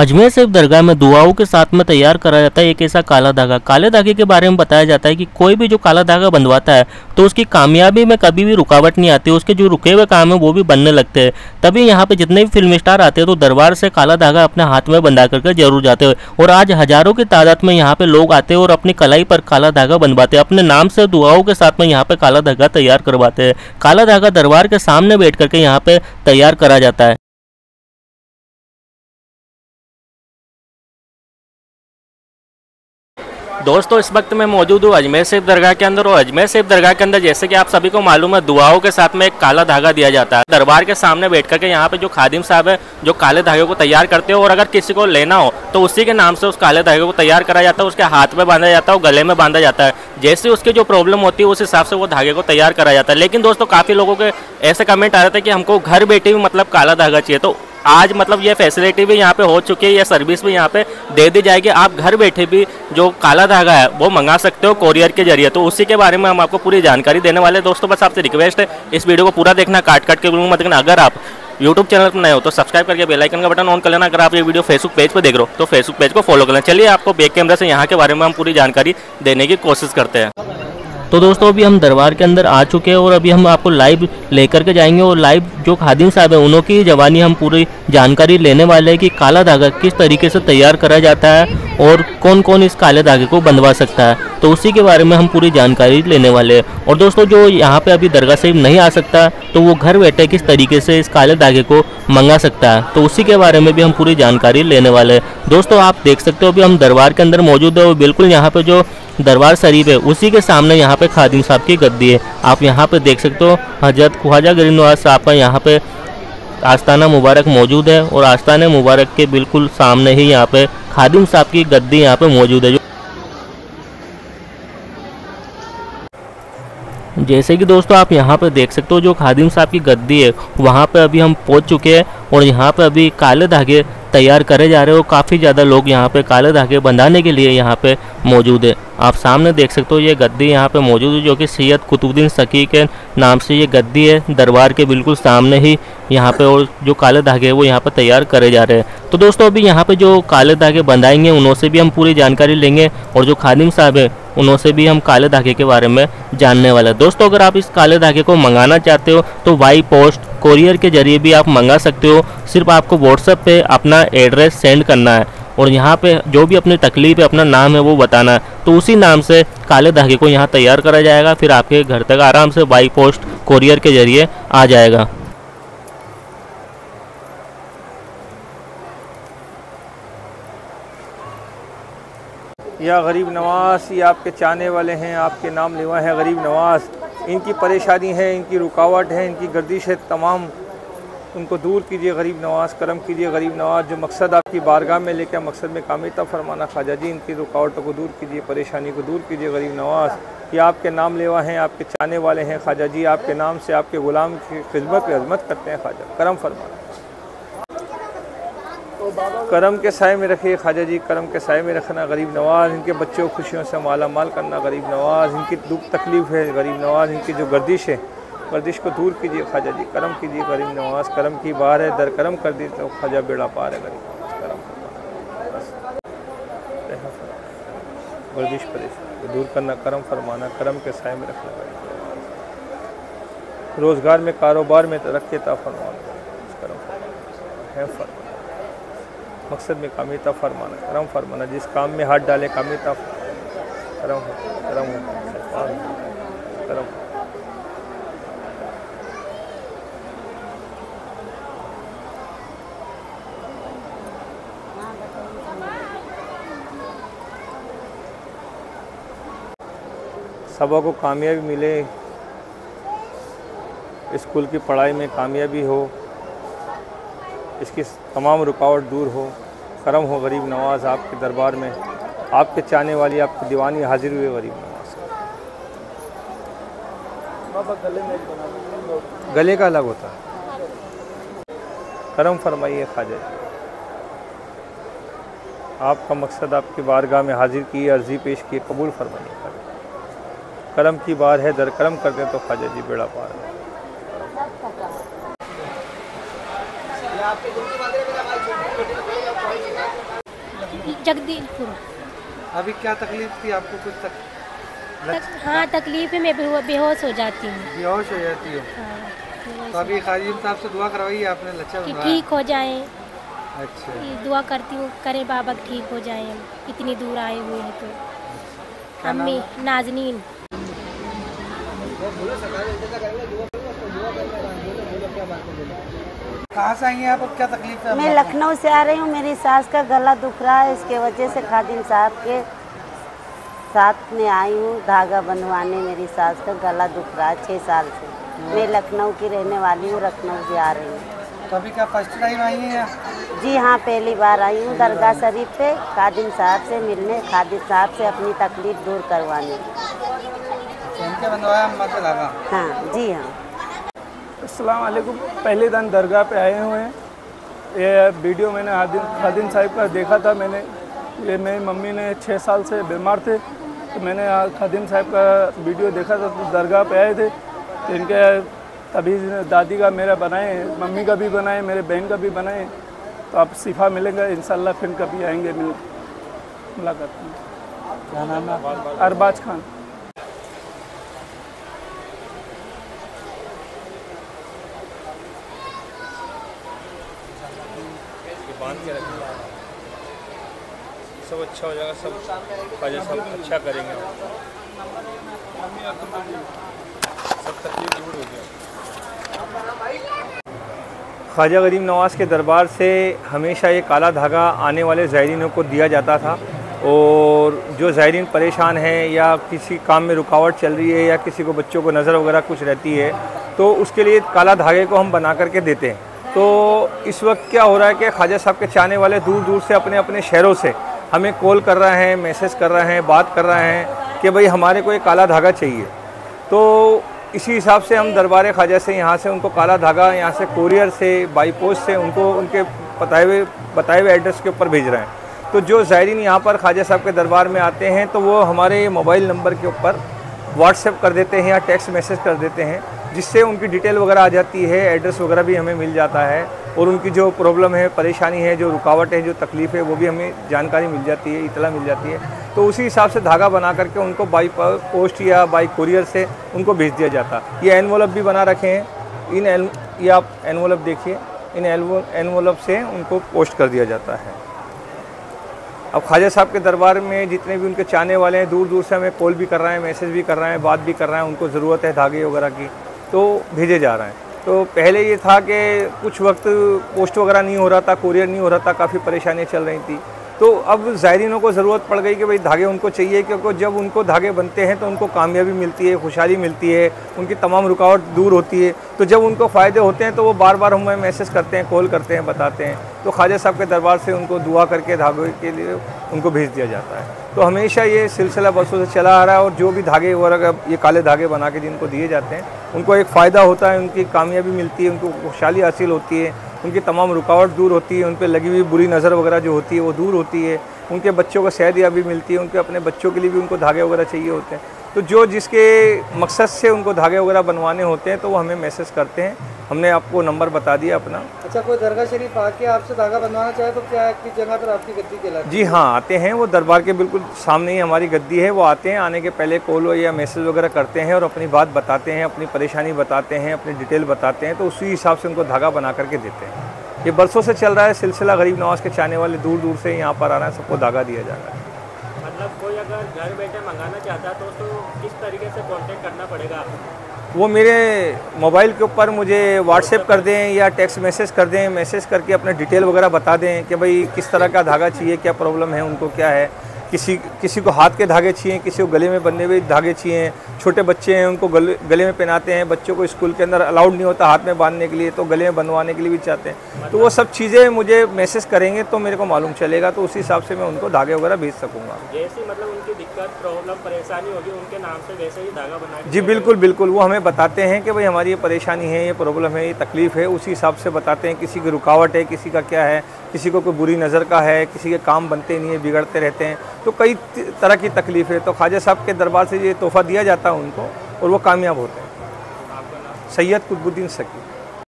अजमेर शरीफ दरगाह में दुआओं के साथ में तैयार करा जाता है एक ऐसा काला धागा। काले धागे के बारे में बताया जाता है कि कोई भी जो काला धागा बंधवाता है तो उसकी कामयाबी में कभी भी रुकावट नहीं आती, उसके जो रुके हुए काम है वो भी बनने लगते हैं। तभी यहाँ पे जितने भी फिल्म स्टार आते हैं तो दरबार से काला धागा अपने हाथ में बंधा करके जरूर जाते हैं। और आज हजारों की तादाद में यहाँ पे लोग आते हैं और अपनी कलाई पर काला धागा बंधवाते हैं, अपने नाम से दुआओं के साथ में यहाँ पे काला धागा तैयार करवाते हैं। काला धागा दरबार के सामने बैठ करके यहाँ पे तैयार करा जाता है। दोस्तों इस वक्त मैं मौजूद हूँ अजमेर शरीफ दरगाह के अंदर, और अजमेर शरीफ दरगाह के अंदर जैसे कि आप सभी को मालूम है दुआओं के साथ में एक काला धागा दिया जाता है। दरबार के सामने बैठ करके यहाँ पे जो खादिम साहब है जो काले धागे को तैयार करते हो, और अगर किसी को लेना हो तो उसी के नाम से उस काले धागे को तैयार करा जाता है, उसके हाथ में बांधा जाता है और गले में बांधा जाता है। जैसे उसकी जो प्रॉब्लम होती है उस हिसाब से वो धागे को तैयार करा जाता है। लेकिन दोस्तों काफ़ी लोगों के ऐसे कमेंट आ रहे थे कि हमको घर बैठे भी मतलब काला धागा चाहिए, तो आज मतलब ये फैसिलिटी भी यहाँ पे हो चुकी है, ये सर्विस भी यहाँ पे दे दी जाएगी। आप घर बैठे भी जो काला धागा है वो मंगा सकते हो कोरियर के जरिए। तो उसी के बारे में हम आपको पूरी जानकारी देने वाले हैं। दोस्तों बस आपसे रिक्वेस्ट है इस वीडियो को पूरा देखना, काट के बिल्कुल मत देखना। अगर आप यूट्यूब चैनल पर नए हो तो सब्सक्राइब करके बेल आइकन का बटन ऑन कर लेना। अगर आप ये वीडियो फेसबुक पेज पर देख रहे हो तो फेसबुक पेज को फॉलो कर लेना। चलिए आपको बैक कैमरा से यहाँ के बारे में हम पूरी जानकारी देने की कोशिश करते हैं। तो दोस्तों अभी हम दरबार के अंदर आ चुके हैं और अभी हम आपको लाइव लेकर के जाएंगे, और लाइव जो खादिम साहब है उन्हों की जवानी हम पूरी जानकारी लेने वाले हैं कि काला धागा किस तरीके से तैयार करा जाता है और कौन कौन इस काले धागे को बंधवा सकता है। तो उसी के बारे में हम पूरी जानकारी लेने वाले हैं। और दोस्तों जो यहाँ पे अभी दरगाह शरीफ नहीं आ सकता तो वो घर बैठे किस तरीके से इस काले धागे को मंगा सकता है, तो उसी के बारे में भी हम पूरी जानकारी लेने वाले हैं। दोस्तों आप देख सकते हो अभी हम दरबार के अंदर मौजूद है और बिल्कुल यहाँ पे जो दरबार शरीफ है उसी के सामने यहाँ पे खादिम साहब की गद्दी है। आप यहाँ पे देख सकते हो हजरत ख्वाजा गरीब नवाज साहब का यहाँ पे आस्ताना मुबारक मौजूद है, और आस्ताना मुबारक के बिल्कुल सामने ही यहाँ पे खादिम साहब की गद्दी यहाँ पे मौजूद है। जैसे कि दोस्तों आप यहाँ पे देख सकते हो जो खादिम साहब की गद्दी है वहाँ पे अभी हम पहुँच चुके हैं, और यहाँ पे अभी काले धागे तैयार करे जा रहे हो। काफ़ी ज़्यादा लोग यहाँ पे काले धागे बंधाने के लिए यहाँ पे मौजूद है। आप सामने देख सकते हो ये गद्दी यहाँ पे मौजूद है जो कि सैयद कुतुबुद्दीन सकी के नाम से ये गद्दी है। दरबार के बिल्कुल सामने ही यहाँ पे और जो काले धागे है वो यहाँ पे तैयार करे जा रहे हैं। तो दोस्तों अभी यहाँ पे जो काले धागे बंधाएंगे उन्हों से भी हम पूरी जानकारी लेंगे, और जो खादिम साहब है उन्हों से भी हम काले धागे के बारे में जानने वाले हैं। दोस्तों अगर आप इस काले धागे को मंगाना चाहते हो तो बाई पोस्ट कोरियर के जरिए भी आप मंगा सकते हो। सिर्फ आपको व्हाट्सएप पे अपना एड्रेस सेंड करना है, और यहाँ पे जो भी अपनी तकलीफ है अपना नाम है वो बताना है, तो उसी नाम से काले धागे को यहाँ तैयार करा जाएगा। फिर आपके घर तक आराम से बाई पोस्ट कोरियर के जरिए आ जाएगा। या गरीब नवाज, ये आपके चाहने वाले हैं, आपके नाम लेवा है गरीब नवाज। इनकी परेशानी है, इनकी रुकावट है, इनकी गर्दिश है, तमाम उनको दूर कीजिए गरीब नवाज, करम कीजिए गरीब नवाज। जो मकसद आपकी बारगाह में लेकर मकसद में कामयाब फरमाना ख्वाजा जी, इनकी रुकावटों को दूर कीजिए, परेशानी को दूर कीजिए गरीब नवाज। ये आपके नाम लेवा हैं, आपके चाहने वाले हैं ख्वाजा जी, आपके नाम से आपके ग़ुलाम की खिदमत में अज़मत करते हैं ख्वाजा, करम फरमाना। करम के साए में रखिए ख्वाजा जी, करम के साए में रखना गरीब नवाज। इनके बच्चों को खुशियों से माला माल करना गरीब नवाज। इनकी दुख तकलीफ़ है गरीब नवाज, इनकी जो गर्दिश है गर्दिश को दूर कीजिए ख्वाजा जी, करम कीजिए गरीब नवाज। करम की बार है, दर करम कर दी तो ख्वाजा बेड़ा पार है गरीब नवाज, करम गर्दिश परेशानी दूर करना, करम फरमाना, करम के साए में रखना गरीब नवाज। रोज़गार में कारोबार में तरक्की अता फरमाना, करम है फरमाना, मकसद में कामयाब फरमाना, करम फरमाना। जिस काम में हाथ डाले कामयाब करम करम करम। सबों को कामयाबी मिले, स्कूल की पढ़ाई में कामयाबी हो, इसकी तमाम रुकावट दूर हो, करम हो गरीब नवाज। आपके दरबार में आपके चाहने वाली आपकी दीवानी हाजिर हुए गरीब नवाज। गले का अलग होता है, करम फरमाइए ख्वाजा जी। आपका मकसद आपकी बारगाह में हाजिर की, अर्जी पेश की, कबूल फरमाइए ख्वाजा। करम की बार है, दर करम कर दें तो ख्वाजा जी बेड़ा पार है। आपके जगदीशपुर। अभी क्या तकलीफ थी आपको? कुछ हाँ तकलीफ है, मैं बेहोश हो जाती हूँ। बेहोश हो जाती हो? हाँ। तो अभी खादिम साहब से दुआ करवाई है आपने? लच्छा कि बनवाया? ठीक हो जाए। अच्छा, दुआ करती हूँ, करे बाबा ठीक हो जाए। हम इतनी दूर आए हुए हैं तो। अम्मी नाजनीन। कहाँ से आई हैं आप? क्या तकलीफ है? मैं लखनऊ से आ रही हूँ। मेरी सास का गला दुख रहा है, इसके वजह से खादिम साहब के साथ में आई हूँ धागा बनवाने। मेरी सास का गला दुख रहा है 6 साल से। मैं लखनऊ की रहने वाली हूँ, लखनऊ से आ रही हूँ। तो अभी क्या फर्स्ट टाइम आई हैं? जी हाँ, पहली बार आई हूँ दरगाह शरीफ पे खादिम साहब से मिलने, खादिम साहब से अपनी तकलीफ दूर करवाने। इनके बनवाया अम्मा से धागा? हाँ जी हाँ। अस्सलाम वालेकुम। पहले दिन दरगाह पे आए हुए हैं। ये वीडियो मैंने खादिम साहब का देखा था। ये मेरी मम्मी ने 6 साल से बीमार थे, तो मैंने खादिम साहब का वीडियो देखा था, तो दरगाह पे आए थे। तो इनके तभी दादी का मेरा बनाए, मम्मी का भी बनाए, मेरे बहन का भी बनाए। तो आप शिफा मिलेगा इंशाल्लाह। फिर कभी आएंगे मुलाकात में। क्या नाम है? अरबाज खान। सब अच्छा हो जाएगा, सब ख्वाजा सब अच्छा करेंगे, सब तकलीफ दूर हो गया। ख्वाजा गरीब नवाज़ के दरबार से हमेशा ये काला धागा आने वाले ज़ायरीनों को दिया जाता था, और जो ज़ायरीन परेशान हैं या किसी काम में रुकावट चल रही है या किसी को बच्चों को नज़र वगैरह कुछ रहती है, तो उसके लिए काला धागे को हम बना करके देते हैं। तो इस वक्त क्या हो रहा है कि ख्वाजा साहब के चाहने वाले दूर दूर से अपने अपने शहरों से हमें कॉल कर रहे हैं, मैसेज कर रहे हैं, बात कर रहे हैं कि भाई हमारे को एक काला धागा चाहिए। तो इसी हिसाब से हम दरबार ख्वाजा से यहाँ से उनको काला धागा यहाँ से कोरियर से बाई पोस्ट से उनको उनके बताए हुए एड्रेस के ऊपर भेज रहे हैं। तो जो ज़ायरीन यहाँ पर ख्वाजा साहब के दरबार में आते हैं तो वो हमारे मोबाइल नंबर के ऊपर व्हाट्सएप कर देते हैं या टेक्स्ट मैसेज कर देते हैं, जिससे उनकी डिटेल वगैरह आ जाती है, एड्रेस वगैरह भी हमें मिल जाता है, और उनकी जो प्रॉब्लम है, परेशानी है, जो रुकावट है, जो तकलीफ़ है, वो भी हमें जानकारी मिल जाती है, इतला मिल जाती है। तो उसी हिसाब से धागा बना करके उनको बाई पोस्ट या बाई कोरियर से उनको भेज दिया जाता। ये एनवलप भी बना रखे हैं। ये आप एनवलप देखिए, इन एनवलप से उनको पोस्ट कर दिया जाता है। अब ख्वाजा साहब के दरबार में जितने भी उनके चाहने वाले हैं दूर दूर से हमें कॉल भी कर रहे हैं, मैसेज भी कर रहे हैं, बात भी कर रहे हैं, उनको ज़रूरत है धागे वगैरह की, तो भेजे जा रहे हैं। तो पहले ये था कि कुछ वक्त पोस्ट वगैरह नहीं हो रहा था, कोरियर नहीं हो रहा था, काफ़ी परेशानियाँ चल रही थी। तो अब ज़ायरीनों को ज़रूरत पड़ गई कि भाई धागे उनको चाहिए, क्योंकि जब उनको धागे बनते हैं तो उनको कामयाबी मिलती है, खुशहाली मिलती है, उनकी तमाम रुकावट दूर होती है। तो जब उनको फ़ायदे होते हैं तो वो बार बार हमें मैसेज करते हैं, कॉल करते हैं, बताते हैं। तो ख्वाजा साहब के दरबार से उनको दुआ करके धागे के लिए उनको भेज दिया जाता है। तो हमेशा ये सिलसिला बरसों से चला आ रहा है, और जो भी धागे वगैरह ये काले धागे बना के जिनको दिए जाते हैं उनको एक फ़ायदा होता है, उनकी कामयाबी मिलती है, उनको खुशहाली हासिल होती है, उनकी तमाम रुकावट दूर होती है, उन पर लगी हुई बुरी नज़र वगैरह जो होती है वो दूर होती है, उनके बच्चों को सेहतयाबी मिलती है, उनके अपने बच्चों के लिए भी उनको धागे वगैरह चाहिए होते हैं। तो जो जिसके मकसद से उनको धागे वगैरह बनवाने होते हैं तो वो हमें मैसेज करते हैं। हमने आपको नंबर बता दिया अपना। अच्छा, कोई दरगाह शरीफ आके आपसे धागा बनवाना चाहे तो क्या किस जगह पर आपकी गद्दी कहलाती है? जी हाँ, आते हैं, वो दरबार के बिल्कुल सामने ही हमारी गद्दी है। वो आते हैं, आने के पहले कॉल या मैसेज वगैरह करते हैं और अपनी बात बताते हैं, अपनी परेशानी बताते हैं, अपनी डिटेल बताते हैं, तो उसी हिसाब से उनको धागा बना करके देते हैं। ये बरसों से चल रहा है सिलसिला। गरीब नवाज़ के चाहने वाले दूर दूर से यहाँ पर आ रहे हैं, सबको धागा दिया जा रहा है। मतलब कोई अगर घर बैठे मंगाना चाहता है तो किस तरीके से कांटेक्ट करना पड़ेगा? वो मेरे मोबाइल के ऊपर मुझे व्हाट्सएप कर दें या टेक्स्ट मैसेज कर दें, मैसेज करके अपने डिटेल वगैरह बता दें कि भाई किस तरह का धागा चाहिए, क्या प्रॉब्लम है, उनको क्या है। किसी को हाथ के धागे चाहिए, किसी को गले में बंधे हुए धागे चाहिए। छोटे बच्चे हैं उनको गले में पहनाते हैं, बच्चों को स्कूल के अंदर अलाउड नहीं होता हाथ में बांधने के लिए, तो गले में बंधवाने के लिए भी चाहते हैं। तो वो सब चीज़ें मुझे मैसेज करेंगे तो मेरे को मालूम चलेगा, तो उसी हिसाब से मैं उनको धागे वगैरह भेज सकूँगा। जैसी मतलब उनकी दिक्कत, प्रॉब्लम, परेशानी होगी उनके नाम से वैसे ही धागा बना। जी बिल्कुल बिल्कुल, वो हमें बताते हैं कि भाई हमारी ये परेशानी है, ये प्रॉब्लम है, ये तकलीफ़ है, उसी हिसाब से बताते हैं। किसी की रुकावट है, किसी का क्या है, किसी को कोई बुरी नज़र का है, किसी के काम बनते नहीं है, बिगड़ते रहते हैं, तो कई तरह की तकलीफ़ है। तो ख्वाजा साहब के दरबार से ये तोहफ़ा दिया जाता है उनको और वो कामयाब होते हैं। सैयद कुतुबुद्दीन सकी।